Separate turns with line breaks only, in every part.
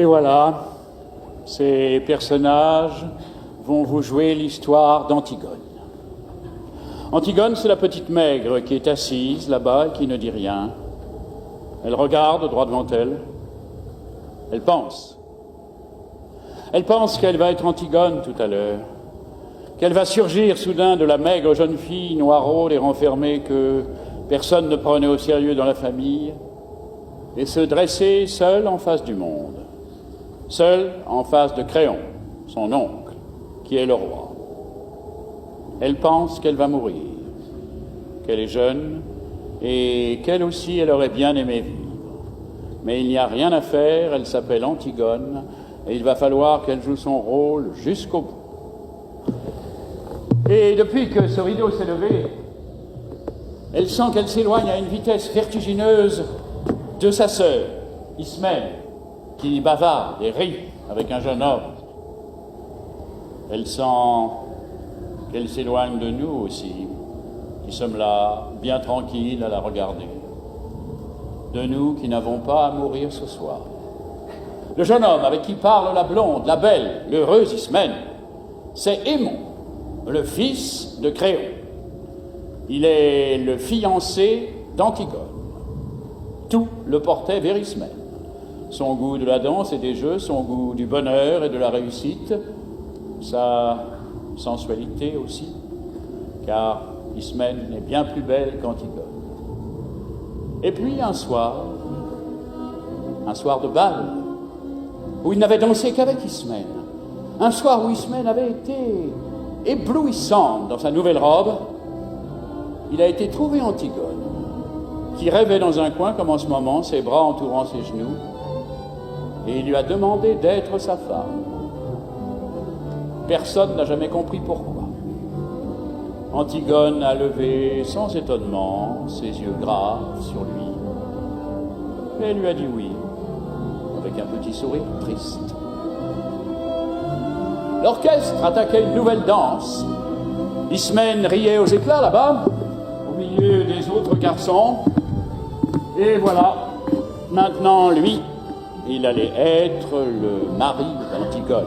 Et voilà, ces personnages vont vous jouer l'histoire d'Antigone. Antigone, c'est la petite maigre qui est assise là-bas et qui ne dit rien. Elle regarde droit devant elle. Elle pense. Elle pense qu'elle va être Antigone tout à l'heure, qu'elle va surgir soudain de la maigre jeune fille noiraude et renfermée que personne ne prenait au sérieux dans la famille, et se dresser seule en face du monde, seule en face de Créon, son oncle, qui est le roi. Elle pense qu'elle va mourir, qu'elle est jeune, et qu'elle aussi, elle aurait bien aimé vivre. Mais il n'y a rien à faire, elle s'appelle Antigone, et il va falloir qu'elle joue son rôle jusqu'au bout. Et depuis que ce rideau s'est levé, elle sent qu'elle s'éloigne à une vitesse vertigineuse de sa sœur, Ismène, qui bavarde et rit avec un jeune homme. Elle sent qu'elle s'éloigne de nous aussi, qui sommes là, bien tranquilles à la regarder. De nous qui n'avons pas à mourir ce soir. Le jeune homme avec qui parle la blonde, la belle, l'heureuse Ismène, c'est Aimon, le fils de Créon. Il est le fiancé d'Antigone. Tout le portait vers Ismène. Son goût de la danse et des jeux, son goût du bonheur et de la réussite, sa sensualité aussi, car Ismène est bien plus belle qu'Antigone. Et puis un soir de bal, où il n'avait dansé qu'avec Ismène, un soir où Ismène avait été éblouissante dans sa nouvelle robe, il a été trouvé Antigone, qui rêvait dans un coin comme en ce moment, ses bras entourant ses genoux, et il lui a demandé d'être sa femme. Personne n'a jamais compris pourquoi. Antigone a levé sans étonnement ses yeux graves sur lui, et lui a dit oui, avec un petit sourire triste. L'orchestre attaquait une nouvelle danse. Ismène riait aux éclats là-bas, au milieu des autres garçons. Et voilà, maintenant lui, il allait être le mari d'Antigone.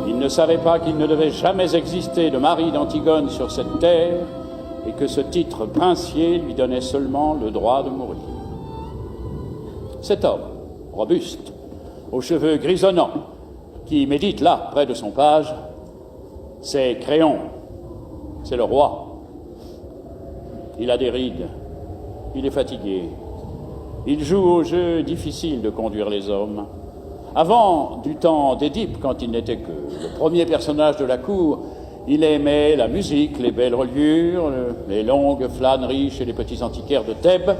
Il ne savait pas qu'il ne devait jamais exister de mari d'Antigone sur cette terre et que ce titre princier lui donnait seulement le droit de mourir. Cet homme, robuste, aux cheveux grisonnants, qui médite là, près de son page, c'est Créon, c'est le roi. Il a des rides, il est fatigué, il joue au jeu difficile de conduire les hommes. Avant, du temps d'Édipe, quand il n'était que le premier personnage de la cour, il aimait la musique, les belles reliures, les longues flâneries chez les petits antiquaires de Thèbes.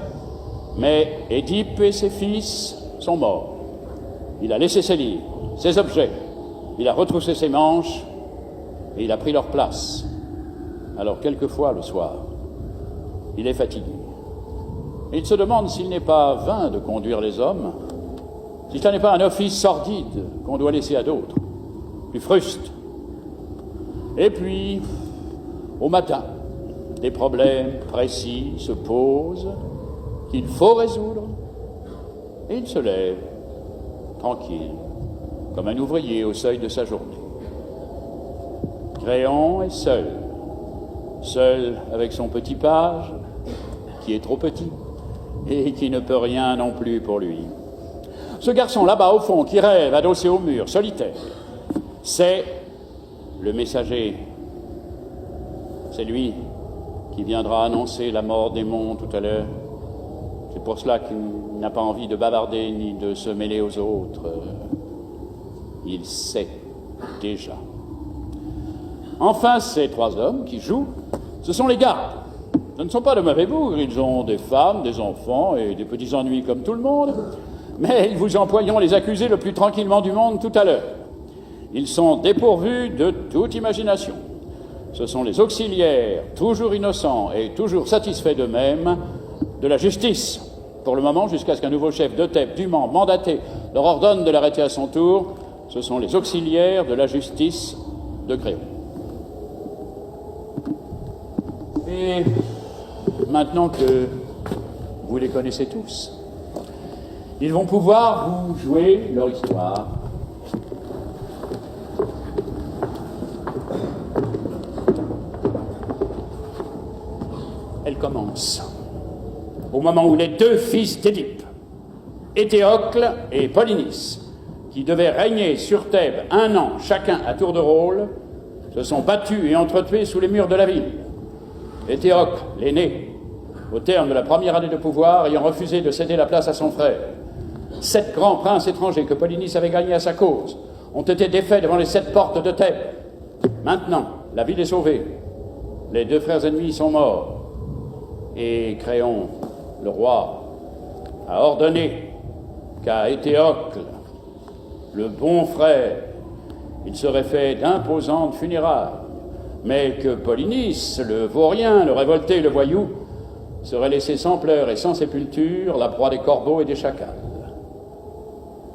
Mais Édipe et ses fils sont morts. Il a laissé ses livres, ses objets, il a retroussé ses manches et il a pris leur place. Alors quelquefois, le soir, il est fatigué. Et il se demande s'il n'est pas vain de conduire les hommes, si ce n'est pas un office sordide qu'on doit laisser à d'autres, plus fruste. Et puis, au matin, des problèmes précis se posent qu'il faut résoudre, et il se lève, tranquille, comme un ouvrier au seuil de sa journée. Créon est seul avec son petit page, qui est trop petit, et qui ne peut rien non plus pour lui. Ce garçon là-bas au fond, qui rêve, adossé au mur, solitaire, c'est le messager. C'est lui qui viendra annoncer la mort d'Aimon tout à l'heure. C'est pour cela qu'il n'a pas envie de bavarder ni de se mêler aux autres. Il sait déjà. Enfin, ces trois hommes qui jouent, ce sont les gardes. Ce ne sont pas de mauvais bougres, ils ont des femmes, des enfants et des petits ennuis comme tout le monde. Mais ils vous emploieront les accusés le plus tranquillement du monde tout à l'heure. Ils sont dépourvus de toute imagination. Ce sont les auxiliaires, toujours innocents et toujours satisfaits d'eux-mêmes, de la justice, pour le moment, jusqu'à ce qu'un nouveau chef de Thèbes, dûment mandaté, leur ordonne de l'arrêter à son tour. Ce sont les auxiliaires de la justice de Créon. Et maintenant que vous les connaissez tous, Ils vont pouvoir vous jouer leur histoire. Elle commence au moment où les deux fils d'Édipe, Éthéocle et Polynice, qui devaient régner sur Thèbes 1 an chacun à tour de rôle, se sont battus et entretués sous les murs de la ville. Éthéocle, l'aîné, au terme de la première année de pouvoir, ayant refusé de céder la place à son frère. 7 grands princes étrangers que Polynice avait gagnés à sa cause ont été défaits devant les 7 portes de Thèbes. Maintenant, la ville est sauvée. Les 2 frères ennemis sont morts. Et Créon, le roi, a ordonné qu'à Éthéocle, le bon frère, il serait fait d'imposantes funérailles, mais que Polynice, le vaurien, le révolté, le voyou, serait laissé sans pleurs et sans sépulture, la proie des corbeaux et des chacals.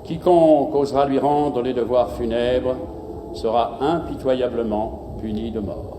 Quiconque osera lui rendre les devoirs funèbres sera impitoyablement puni de mort.